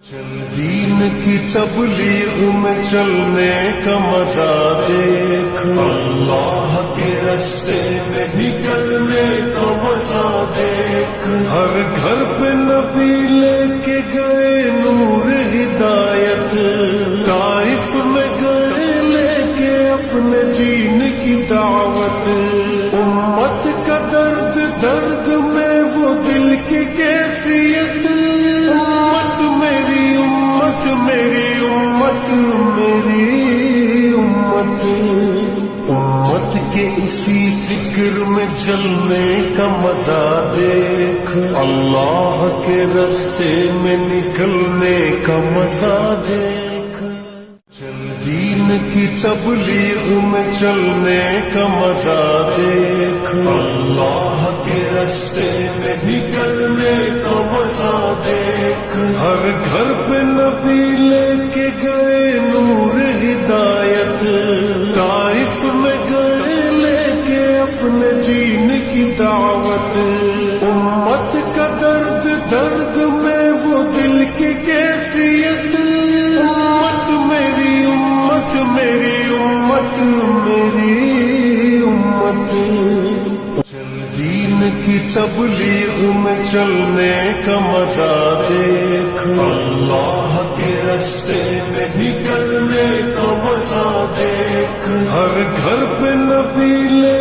چل دین کی تبلیغ میں چلنے کا مزہ دیکھ، اللہ کے راستے میں نکلنے کا مزہ دیکھ، ہر گھر پہ نبی لے کے گئے نور ہدایت، طائف میں گئے لے کے اپنے دین کی دعوت، امت کا درد درد میں وہ دل کی کیفیت، امت میری امت میری امت میری امت، امت کے اسی فکر میں جلنے کا مزہ دیکھ، اللہ کے راستے میں نکلنے کا مزہ دیکھ، چل دین کی تبلیغ میں چلنے کا مزہ دیکھ، اللہ کے راستے میں نکلنے کا مزہ دیکھ، ہر گھر پہ نبی لے کے گئے نور ہدایت، طائف میں گئے لے کے اپنے دین کی دعوت، امت کا درد درد میں وہ دل کی کیفیت، امت میری امت میری امت میری امت، چل دین کی تبلیغ میں چلنے کا مزہ دیکھ، اللہ کے راستے میں نکلنے کا مزہ دیکھ، ہر گھر پہ نبی لے